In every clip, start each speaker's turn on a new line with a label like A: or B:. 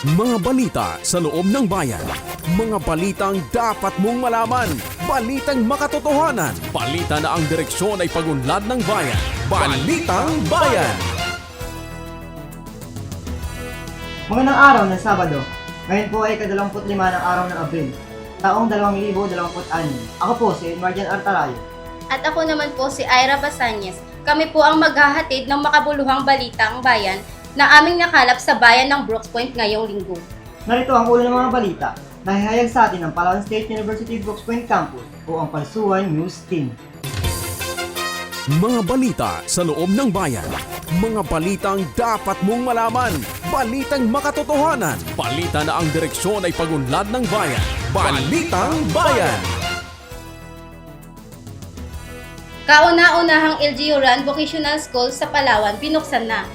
A: Mga balita sa loob ng bayan. Mga balitang dapat mong malaman. Balitang makatotohanan. Balita na ang direksyon ay pagunlad ng bayan. Balitang Bayan!
B: Magandang araw ng Sabado. Ngayon po ay ka-25 ng araw ng Abril, taong 2026. Ako po si Marjan Artarayo.
C: At ako naman po si Ira Basanyes. Kami po ang maghahatid ng makabuluhang balitang bayan na aming nakalap sa bayan ng Brooks Point ngayong linggo.
B: Narito ang ulo ng mga balita na hihayag sa atin ng Palawan State University Brooks Point Campus o ang Palsuan News Team.
A: Mga balita sa loob ng bayan. Mga balitang dapat mong malaman. Balitang makatotohanan. Balita na ang direksyon ay pagunlad ng bayan. Balitang Bayan!
C: Kauna-unahang LGU Run Vocational School sa Palawan binuksan na.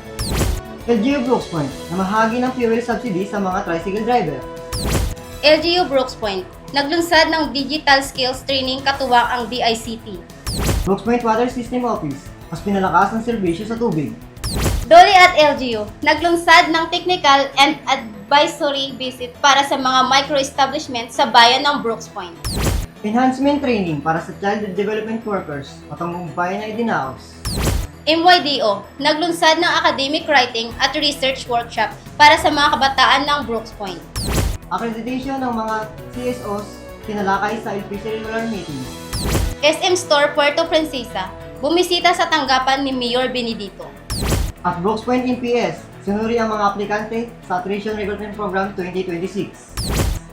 B: LGU Brooks Point na mahagi ng fuel subsidy sa mga tricycle driver.
C: LGU Brooks Point, naglunsad ng Digital Skills Training katuwang ang DICT.
B: Brooks Point Water System Office, mas pinalakas ang serbisyo sa tubig.
C: Dole at LGU, naglunsad ng technical and advisory visit para sa mga micro-establishment sa bayan ng Brooks Point.
B: Enhancement training para sa child development workers, patungong bayan na idinaos.
C: MYDO, naglunsad ng academic writing at research workshop para sa mga kabataan ng Brooks Point.
B: Accreditation ng mga CSOs, tinalakay sa LP Cellular Meeting.
C: SM Store Puerto Princesa, bumisita sa tanggapan ni Mayor Benedito.
B: At Brooks Point NPS, sinuri ang mga aplikante sa Tuition Recruitment Program 2026.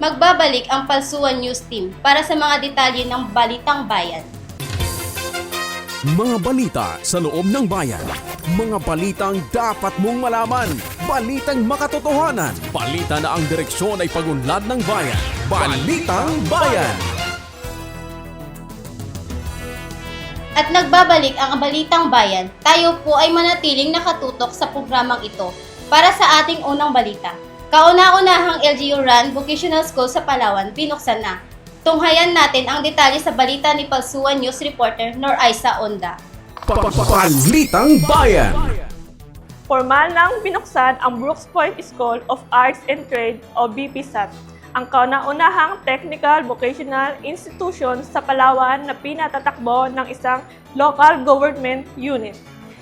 C: Magbabalik ang Palsuan News Team para sa mga detalye ng Balitang Bayan.
A: Mga balita sa loob ng bayan. Mga balitang dapat mong malaman. Balitang makatotohanan. Balita na ang direksyon ay pagunlad ng bayan. Balitang Bayan!
C: At nagbabalik ang Balitang Bayan, tayo po ay manatiling nakatutok sa programang ito para sa ating unang balita. Kauna-unahang LGU Run Vocational School sa Palawan binuksan na. Tunghayan natin ang detalye sa balita ni Palsuan News reporter Nor Aisa Onda.
A: Balitang Bayan!
D: Formal nang binuksan ang Brooks Point School of Arts and Trade o BPSAT, ang kauna-unahang technical vocational institution sa Palawan na pinatatakbo ng isang local government unit.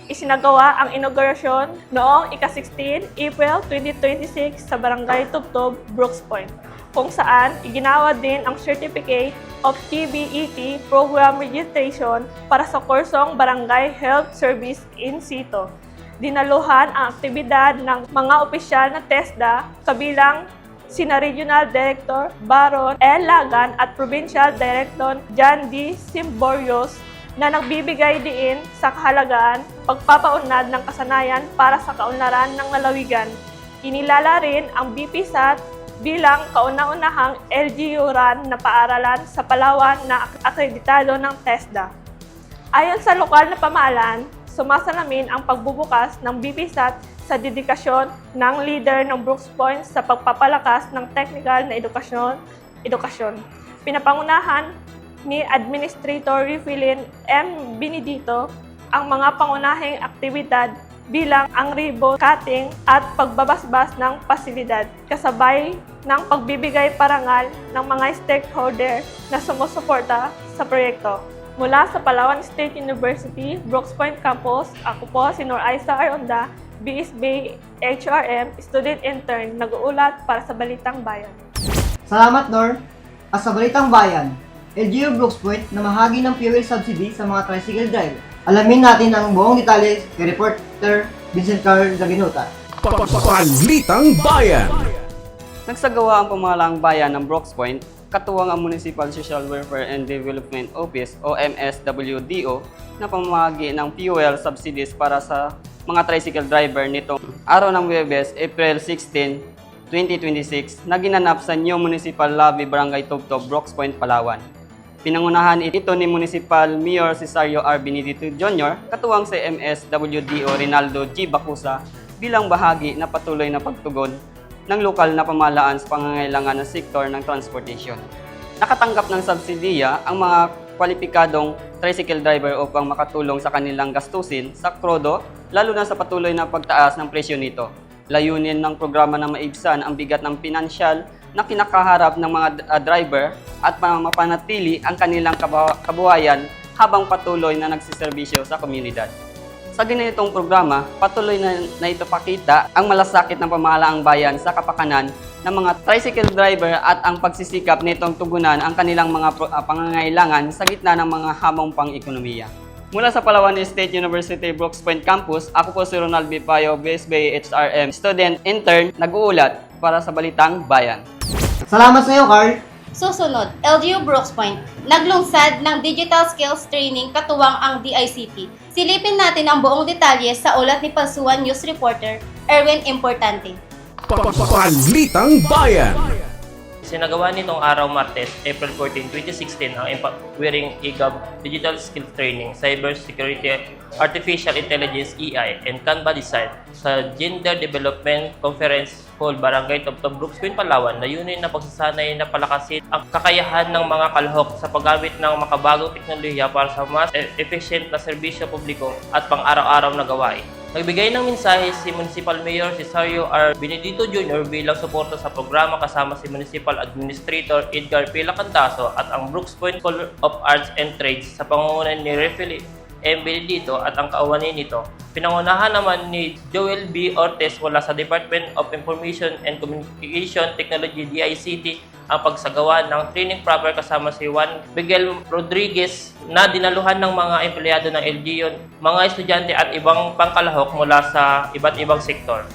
D: Isinagawa ang inaugurasyon noong ika-16 April 2026 sa Barangay Tubtob, Brooks Point, kung saan iginawa din ang Certificate of TVET Program Registration para sa kursong Barangay Health Service in situ. Dinaluhan ang aktibidad ng mga opisyal na TESDA kabilang sina Regional Director Baron L. Lagan at Provincial Director John D. Simborios na nagbibigay diin sa kahalagaan pagpapaunlad ng kasanayan para sa kaunlaran ng lalawigan. Inilala rin ang BPSAT bilang kauna-unahang LGU Run na paaralan sa Palawan na akreditado ng TESDA. Ayon sa lokal na pamahalaan, sumasalamin ang pagbubukas ng BPSAT sa dedikasyon ng leader ng Brooks Point sa pagpapalakas ng technical na edukasyon. Pinapangunahan ni Administrator Rifilin M. Benedito ang mga pangunahing aktibidad bilang ang ribbon cutting at pagbabasbas ng pasilidad, kasabay ng pagbibigay parangal ng mga stakeholder na sumusuporta sa proyekto. Mula sa Palawan State University, Brooks Point Campus, ako po si Nor Aisa Arionda, BSB HRM, Student Intern, nag-uulat para sa Balitang Bayan.
B: Salamat, Nor! At sa Balitang Bayan, LGU Brooks Point na mahagi ng fuel subsidy sa mga tricycle driver. Alamin natin ang buong detalye kay Reporter Vincent Carl Gaginuta.
A: Balitang Bayan!
E: Nagsagawa ang pamahalaang bayan ng Brooks Point, katuwang ang Municipal Social Welfare and Development Office o MSWDO na pamamahagi ng fuel subsidies para sa mga tricycle driver nitong araw ng Huwebes, April 16, 2026 na ginanap sa New Municipal Lobby, Barangay Tubtob, Brooks Point, Palawan. Pinangunahan ito ni Municipal Mayor Cesario R. Benedito Jr. katuwang sa MSWDO Rinaldo G. Bacusa bilang bahagi na patuloy na pagtugon ng lokal na pamahalaan sa pangangailangan ng sektor ng transportation. Nakatanggap ng subsidiya ang mga kwalipikadong tricycle driver upang makatulong sa kanilang gastusin sa krodo, lalo na sa patuloy na pagtaas ng presyo nito. Layunin ng programa na maibsan ang bigat ng pinansyal na kinakaharap ng mga driver at mapanatili ang kanilang kabuhayan habang patuloy na nagsiservisyo sa komunidad. Sa ganitong programa, patuloy na ito pakita ang malasakit ng pamahalaang bayan sa kapakanan ng mga tricycle driver at ang pagsisikap nitong tugunan ang kanilang mga pangangailangan sa gitna ng mga hamong pang-ekonomiya. Mula sa Palawan State University Brooks Point Campus, ako po si Ronald B. Payo, BSB HRM Student Intern, nag-uulat para sa Balitang Bayan.
B: Salamat sa iyo, Carl.
C: Susunod, LGU Brooks Point, naglungsad ng Digital Skills Training katuwang ang DICT. Silipin natin ang buong detalye sa ulat ni Palsuan News Reporter Erwin Importante.
A: Balitang Bayan.
F: Sinagawa nitong araw Martes, April 14, 2016 ang Empowering EGOV Digital Skills Training, Cybersecurity, Artificial Intelligence EI, and Canva Design sa Gender Development Conference Hall, Barangay Tubtob, Brooks Point, Palawan. Layunin na pagsasanay na palakasin ang kakayahan ng mga kalahok sa paggamit ng makabagong teknolohiya para sa mas efficient na serbisyo publiko at pang-araw-araw na gawain. Nagbigay ng mensahe si Municipal Mayor Cesario R. Benedito Jr. bilang suporta sa programa kasama si Municipal Administrator Edgar Pila Cantaso at ang Brooks Point School of Arts and Trades sa pangunguna ni Refili M. Benedito at ang kauwanin nito. Pinangunahan naman ni Joel B. Ortiz mula sa Department of Information and Communication Technology DICT ang pagsagawa ng training proper kasama si Juan Miguel Rodriguez na dinaluhan ng mga empleyado ng LGU, mga estudyante at ibang pangkalahok mula sa iba't ibang sektor.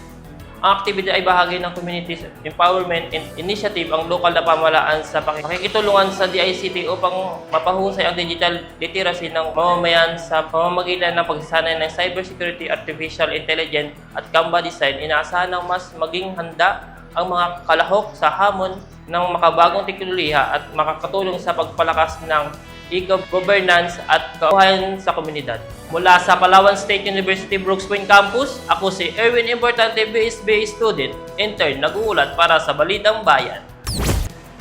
F: Ang aktibidad ay bahagi ng Community Empowerment Initiative, ang lokal na pamahalaan sa pakikitulungan sa DICT upang mapahusay ang digital literacy ng mamamayan sa pamamagitan ng pagsasanay ng cybersecurity, artificial intelligence at Canva design. Inaasahan ng mas maging handa ang mga kalahok sa hamon ng makabagong teknolohiya at makakatulong sa pagpalakas ng e-governance at kabuhayan sa komunidad. Mula sa Palawan State University Brooks Point Campus, ako si Erwin Importante, BSB Student Intern, nag-uulat para sa Balitang Bayan.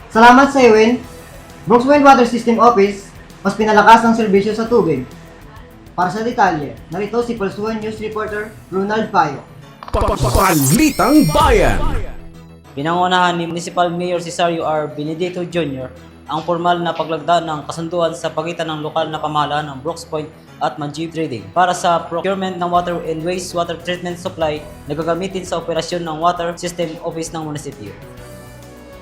B: Salamat sa Erwin. Brooks Point Water System Office, mas pinalakas ang serbisyo sa tubig. Para sa detalye, narito si Palsuan News Reporter Ronald Payo.
A: Balitang Bayan.
G: Pinangunahan ni Municipal Mayor Cesario R. Benedito Jr. ang formal na paglagda ng kasunduan sa pagitan ng lokal na pamahalaan ng Brooks Point at Manjib Trading para sa procurement ng water and wastewater treatment supply na gagamitin sa operasyon ng Water System Office ng munisipyo.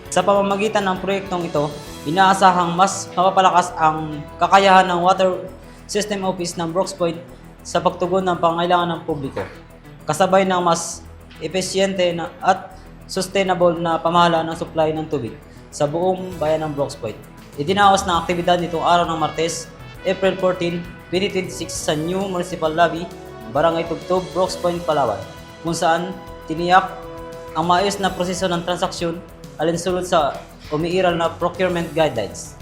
G: Sa pamamagitan ng proyektong ito, inaasahang mas mapapalakas ang kakayahan ng Water System Office ng Brooks Point sa pagtugon ng pangailangan ng publiko, kasabay ng mas epesyente at sustainable na pamahalaan ng supply ng tubig sa buong bayan ng Brooks Point. Itinawas ng aktibidad nitong araw ng Martes, April 14, 2026 sa New Municipal Lobby, Barangay Tubtob, Brooks Point, Palawan, kung saan tiniyak ang maayos na proseso ng transaksyon alinsulod sa umiiral na procurement guidelines.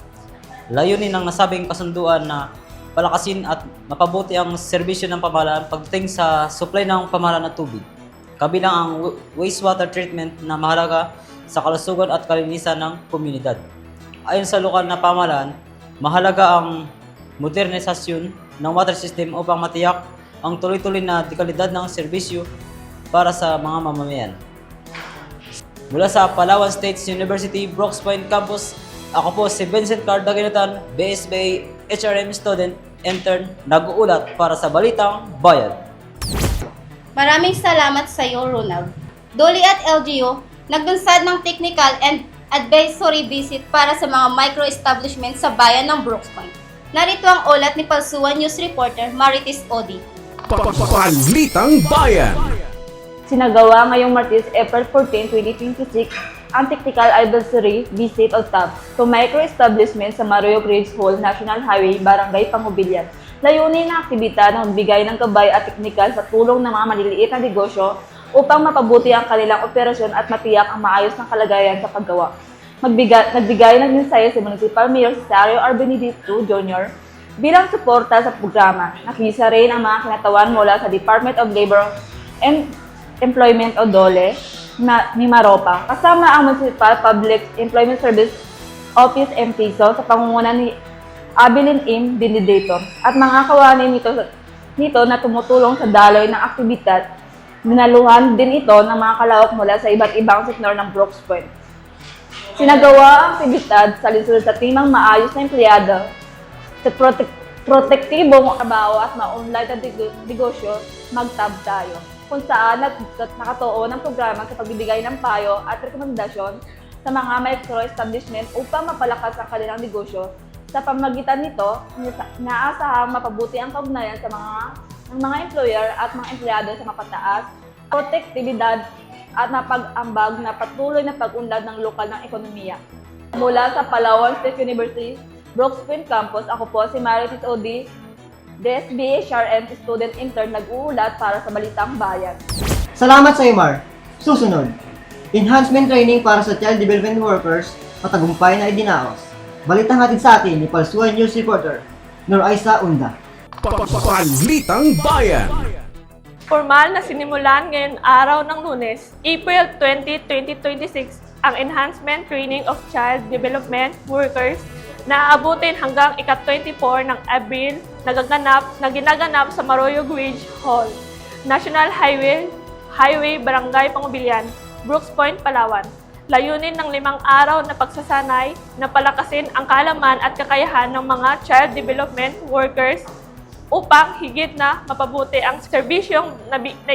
G: Layunin ng nasabing kasunduan na palakasin at mapabuti ang serbisyo ng pamahalaan pagdating sa supply ng pamahalaan ng tubig, kabilang ang wastewater treatment na mahalaga sa kalusugan at kalinisan ng komunidad. Ayon sa lokal na pamahalaan, mahalaga ang modernisasyon ng water system upang matiyak ang tuloy-tuloy na dekalidad ng serbisyo para sa mga mamamayan. Mula sa Palawan State University Brooks Point Campus, ako po si Vincent Carl Daginutan, BSB HRM Student Intern, nag-uulat para sa Balitang Bayan.
C: Maraming salamat sa iyo, Ronald. Doli at LGU, naglunsad ng technical and advisory visit para sa mga micro-establishment sa bayan ng Brooks Point. Narito ang ulat ni Palsuan News Reporter Marites Odi.
A: Balitang Bayan.
D: Sinagawa ngayong Martes, April 14, 2026, ang technical advisory visit o TAV to micro-establishment sa Maroyo Ridge Hall, National Highway, Barangay Pangubilyan. Layunin ng aktibidad ng magbigay ng gabay at teknikal sa tulong ng mga maliliit na negosyo upang mapabuti ang kanilang operasyon at matiyak ang maayos na kalagayan sa paggawa. Nagbigay ng mensahe si Municipal Mayor Cesario R. Benedito Jr. bilang suporta sa programa. Nakisa rin ang mga kinatawan mula sa Department of Labor and Employment o DOLE ni Maropa, kasama ang Municipal Public Employment Service Office MPSO sa pangunguna ni Abilin M. Benedito at mga kawanin nito na tumutulong sa daloy ng aktibidad
H: Dinaluhan din ito ng mga kalahok mula sa iba't ibang sektor ng Brooks Point. Sinagawa ang aktibidad sa lisod sa timang maayos na empleyado sa protektibong trabaho at ma-online na negosyo, magtab tayo. Kung saan nakatuon ang programa sa pagbibigay ng payo at rekomendasyon sa mga micro-establishment upang mapalakas ang kanilang negosyo. Sa pamamagitan nito, inaasahang mapabuti ang kaugnayan sa mga employer at mga empleyado sa mapataas, protektibidad at mapag-ambag na patuloy na pag-unlad ng lokal ng ekonomiya. Mula sa Palawan State University, Brooks Point Campus, ako po si Marites O.D., DSB HRM Student Intern nag-uulat para sa Balitang Bayan.
B: Salamat sa iyo, Mar. Susunod, enhancement training para sa child development workers, matagumpay na idinaos. Balitang hatid sa atin ni Palsuan News Reporter, Nor Aisa Unda.
A: Balitang Bayan.
D: Formal na sinimulan ngayon araw ng Lunes, April 20, 2026, ang Enhancement Training of Child Development Workers na aabutin hanggang ika-24 ng Abril na ginaganap sa Maroyog Ridge Hall, National Highway Barangay Pangubilian, Brooks Point, Palawan. Layunin ng 5 araw na pagsasanay na palakasin ang kaalaman at kakayahan ng mga child development workers upang higit na mapabuti ang serbisyong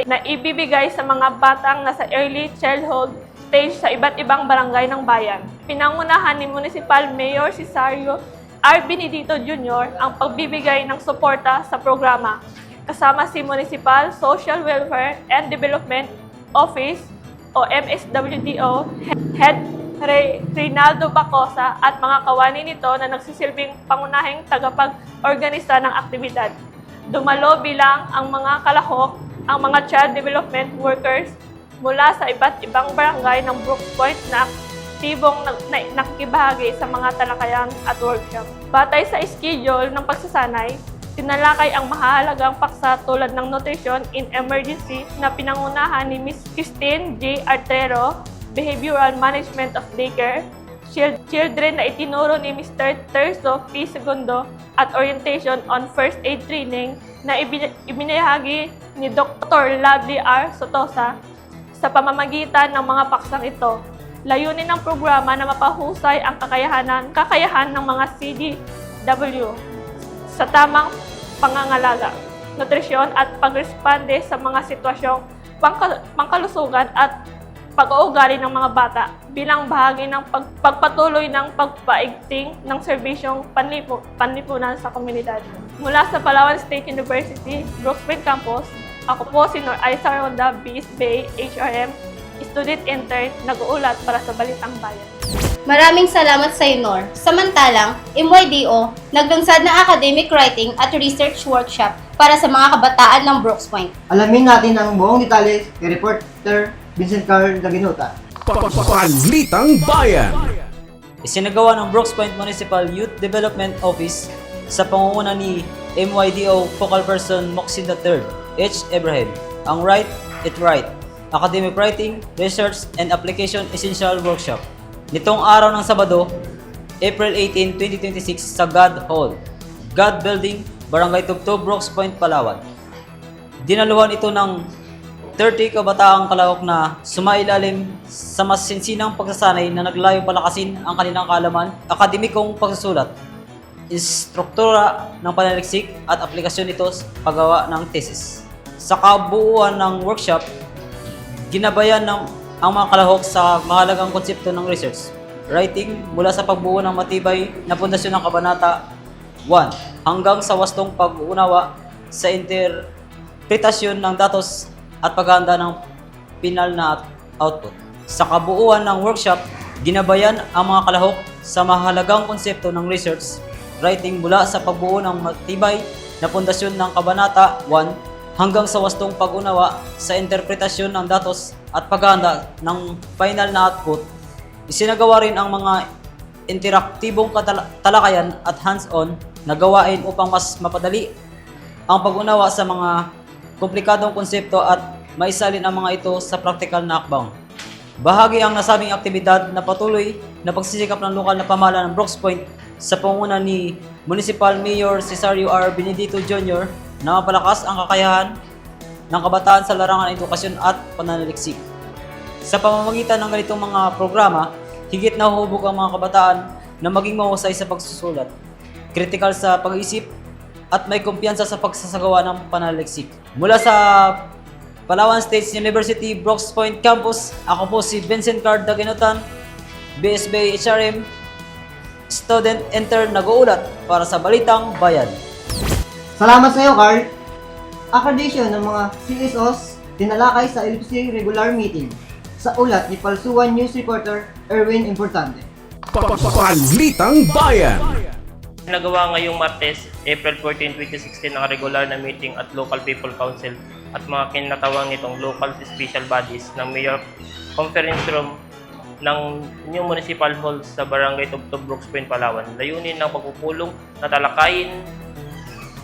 D: na ibibigay sa mga batang nasa early childhood stage sa iba't ibang barangay ng bayan. Pinangunahan ni Municipal Mayor Cesario R. Benedito Jr. ang pagbibigay ng suporta sa programa, kasama si Municipal Social Welfare and Development Office o MSWDO Head Reynaldo Bacosa at mga kawani nito na nagsisilbing pangunahing tagapag-organisa ng aktibidad. Dumalo bilang ang mga kalahok, ang mga child development workers mula sa iba't ibang barangay ng Brooks Point na aktibong nakikibahagi sa mga talakayan at workshop. Batay sa schedule ng pagsasanay, tinalakay ang mahalagang paksa tulad ng nutrition in emergency na pinangunahan ni Ms. Christine J. Artero, Behavioral Management of Daycare, Children na itinuro ni Mr. Terzo P. Segundo at Orientation on First Aid Training na ibinahagi ni Dr. Lovely R. Sotosa sa pamamagitan ng mga paksang ito. Layunin ng programa na mapahusay ang kakayahan ng mga CDW sa tamang pangangalaga, nutrisyon at pagresponde sa mga sitwasyong pangkalusugan at pag-uugali ng mga bata bilang bahagi ng pagpatuloy ng pagpaigting ng serbisyong panlipunan sa komunidad. Mula sa Palawan State University, Brooks Point Campus, ako po si Nor Aisa Ronda, BSB HRM, Student Intern, nag-uulat para sa Balitang Bayan.
C: Maraming salamat sa Nor. Samantalang, MYDO naglansad ng academic writing at research workshop para sa mga kabataan ng Brooks Point.
B: Alamin natin ang buong detalye kay Reporter Vincent Carl Gaginuta.
A: Balitang Bayan.
G: Isinagawa ng Brooks Point Municipal Youth Development Office sa pangunguna ni MYDO Focal Person Moxin III, H. Ibrahim, ang Write It Right, Academic Writing, Research and Application Essential Workshop. Nitong araw ng Sabado, April 18, 2026 sa God Hall, God Building, Barangay Tubtob, Brooks Point, Palawan. Dinaluhan ito ng 30 kabataang kalahok na sumailalim sa mas sinsinang pagsasanay na naglayo palakasin ang kanilang kaalaman, akademikong pagsusulat, instruktura ng panaliksik at aplikasyon nito sa paggawa ng thesis. Sa kabuuan ng workshop, ginabayan ang mga kalahok sa mahalagang konsepto ng research, writing mula sa pagbuo ng matibay na pundasyon ng Kabanata 1 hanggang sa wastong pag-uunawa sa interpretasyon ng datos at paghahanda ng final na output. Sa kabuuan ng workshop, ginabayan ang mga kalahok sa mahalagang konsepto ng research, writing mula sa pagbuo ng matibay na pundasyon ng Kabanata 1 hanggang sa wastong pag-unawa sa interpretasyon ng datos at paghahanda ng final na output. Isinagawa rin ang mga interaktibong talakayan at hands-on na gawain upang mas mapadali ang pag-unawa sa mga komplikadong konsepto at maisalin ang mga ito sa praktikal na akbang. Bahagi ang nasabing aktibidad na patuloy na pagsisikap ng lokal na pamahalaan ng Brooks Point sa pangunguna ni Municipal Mayor Cesario R. Benedito Jr. na mapalakas ang kakayahan ng kabataan sa larangan ng edukasyon at pananaliksik. Sa pamamagitan ng ganitong mga programa, higit na huhubog ang mga kabataan na maging mahusay sa pagsusulat, kritikal sa pag-iisip, at may kumpiyansa sa pagsasagawa ng pananaliksik. Mula sa Palawan State University, Brooks Point Campus, ako po si Vincent Card Daginutan, BSB HRM, student intern nag-uulat para sa Balitang Bayan.
B: Salamat sa iyo, Carl. Accreditation ng mga CSOs tinalakay sa LPC regular meeting sa ulat ni Palsuan News Reporter Erwin Importante.
A: Balitang Bayan.
F: Nagawa ngayong Martes, April 14, 2016 ang regular na meeting at Local People Council at mga kinatawang nitong local special bodies ng Mayor Conference Room ng New Municipal Hall sa Barangay Tubtob, Brooks Point, Palawan. Layunin ng pagpupulong na talakayin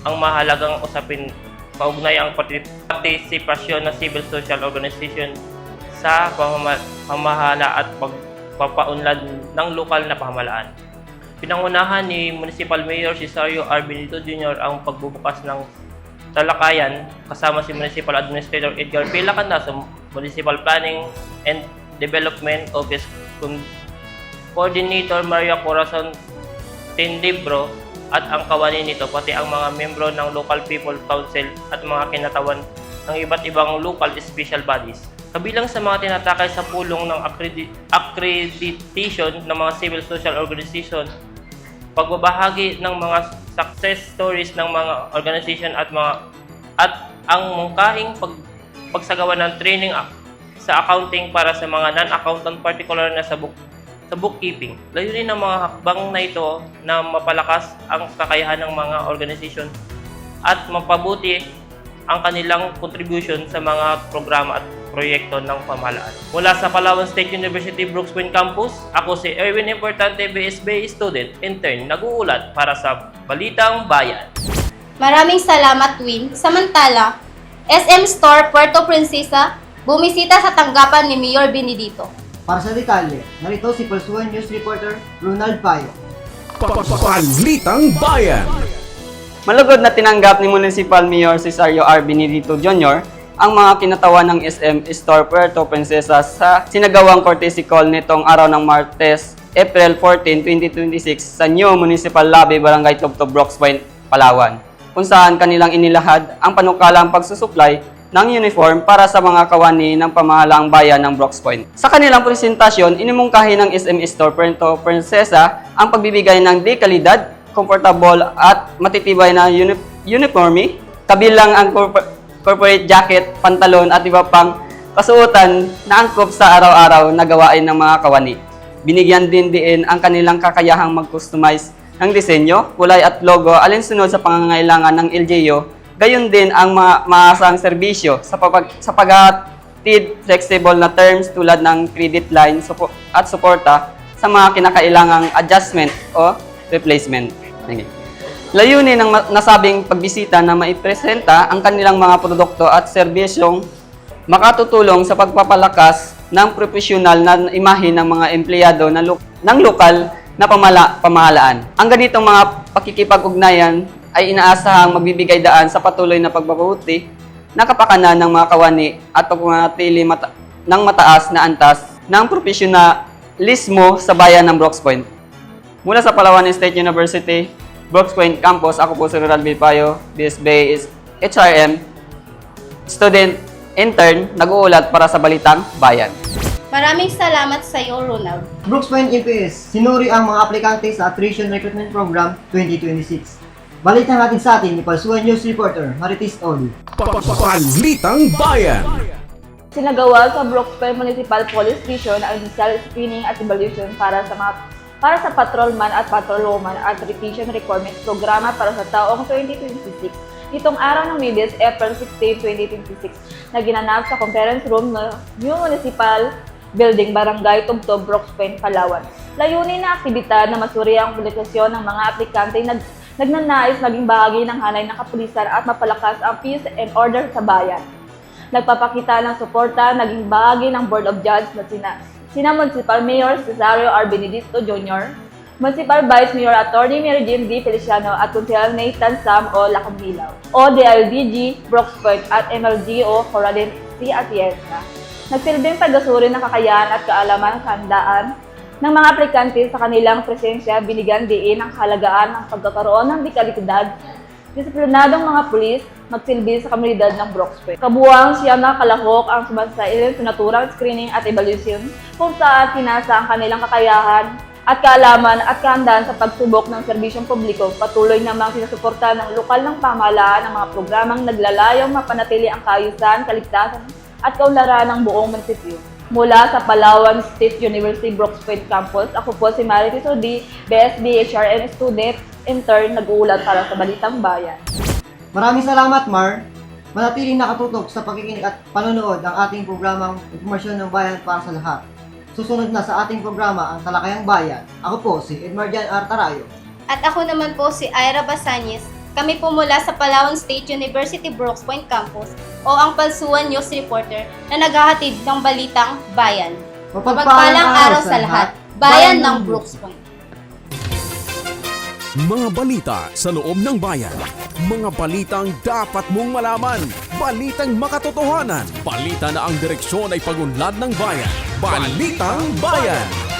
F: ang mahalagang usapin kaugnay ang partisipasyon ng civil social organization sa pamahala at pagpapaunlad ng lokal na pamahalaan. Pinangunahan ni Municipal Mayor Cesario R. Benito Jr. ang pagbubukas ng talakayan kasama si Municipal Administrator Edgar P. Lacanda sa Municipal Planning and Development Office Coordinator Maria Corazon Tindibro at ang kawani nito pati ang mga membro ng Local People Council at mga kinatawan ng iba't ibang local special bodies. Kabilang sa mga tinatakay sa pulong ng accreditation ng mga civil social organization, pagbabahagi ng mga success stories ng mga organization at ang mungkahing pagsagawa ng training sa accounting para sa mga non-accountant particular na sa bookkeeping. Layunin ng mga hakbang na ito na mapalakas ang kakayahan ng mga organisasyon at mapabuti ang kanilang contribution sa mga programa at proyekto ng pamahalaan. Mula sa Palawan State University, Brooks Point Campus, ako si Erwin Importante, BSB student, intern, nag-uulat para sa Balitang Bayan.
C: Maraming salamat, Win. Samantala, SM Store Puerto Princesa bumisita sa tanggapan ni Mayor Benedito.
B: Para sa detalye, narito si Palsuan News Reporter Ronald Payo.
A: Balitang Bayan.
E: Malugod na tinanggap ni Municipal Mayor Cesario R. Benedito Jr. ang mga kinatawan ng SM Store Puerto Princesa sa sinagawang courtesy call nitong araw ng Martes, April 14, 2026 sa New Municipal Lobby, Barangay Tubtob, Brooks Point, Palawan, kung saan kanilang inilahad ang panukalang pagsusupply ng uniform para sa mga kawani ng pamahalaang bayan ng Brooks Point. Sa kanilang presentasyon, inimungkahi ng SM Store Puerto Princesa ang pagbibigay ng dekalidad, comfortable at matitibay na uniforme, kabilang ang corporate jacket, pantalon at iba pang kasuotan na angkop sa araw-araw na gawain ng mga kawani. Binigyan din ang kanilang kakayahang mag-customize ng disenyo, kulay at logo alinsunod sa pangangailangan ng LGU. Gayon din ang maasang serbisyo sa paghatid flexible na terms tulad ng credit line at suporta sa mga kinakailangang adjustment o replacement. Layunin ng nasabing pagbisita na maipresenta ang kanilang mga produkto at serbisyong makatutulong sa pagpapalakas ng profesional na imahe ng mga empleyado ng lokal na pamahalaan. Ang ganitong mga pakikipag-ugnayan ay inaasahang magbibigay daan sa patuloy na pagbababuti ng kapakanan ng mga kawani at pagpanatili ng mataas na antas ng profesionalismo sa bayan ng Brooks Point. Mula sa Palawan State University, Brooks Point Campus, ako po si Ronald Payo, BSB HRM, student intern, nag-uulat para sa Balitang Bayan.
C: Maraming salamat sa iyo, Ronald.
B: Brooks Point MPS, sinuri ang mga aplikante sa Attrition Recruitment Program 2026. Balita natin sa atin ni Palsuan News Reporter Marites Oli.
A: Balitang Bayan.
H: Sinagawa sa Brooks Point Municipal Police Station ang initial screening at evaluation para sa patrolman at patrolwoman at retention requirement programa para sa taong 2026. Itong araw ng Miyerkules, April 16, 2026, na ginanap sa conference room ng New Municipal Building, Barangay Tubtob, Brooks Point, Palawan. Layunin na aktibidad na masuri ang publikasyon ng mga aplikante nagnanais maging bahagi ng hanay ng kapulisan at mapalakas ang peace and order sa bayan. Nagpapakita ng suporta, naging bahagi ng Board of Judges na sina Municipal Mayor Cesario R. Benedito Jr., Municipal Vice Mayor Attorney Mary Jane D. Feliciano at Konsehal Nathan Sam O. Lacumbilaw, ODLDG Brooks Point at MLGO Coraline C. Atienza. Nagsilbing tagasuri ng kakayahan at kaalaman sa handaan ng mga aplikante sa kanilang presensya, binigyan diin ang halagaan ng pagkakaroon ng dekalidad, disiplinadong mga pulis, magsilbi sa komunidad ng Brooks Point. Kabuang siya na kalahok ang sumasailin sa naturang screening at evaluation kung saan tinasa ang kanilang kakayahan at kaalaman at kahandaan sa pagsubok ng serbisyong publiko. Patuloy namang sinusuporta ng lokal ng pamahalaan ang mga programang naglalayong mapanatili ang kaayusan, kaligtasan at kaunlaran ng buong munisipyo. Mula sa Palawan State University Brooks Point Campus, ako po si Marites Odi, BSB HRM student, intern, nag-uulat para sa Balitang Bayan.
B: Maraming salamat, Mar. Manatiling nakatutok sa pakikinig at panonood ng ating programang Informasyon ng Bayan para sa lahat. Susunod na sa ating programa ang Talakayang Bayan. Ako po si Edmarjan R. Tarayo.
C: At ako naman po si Ira Basanyes. Kami po mula sa Palawan State University Brooks Point Campus o ang Palsuan News Reporter na naghahatid ng Balitang Bayan. Mapagpalang araw sa lahat, Bayan ng Brooks Point.
A: Mga balita sa loob ng bayan. Mga balitang dapat mong malaman. Balitang makatotohanan. Balita na ang direksyon ay pagunlad ng bayan. Balitang Bayan!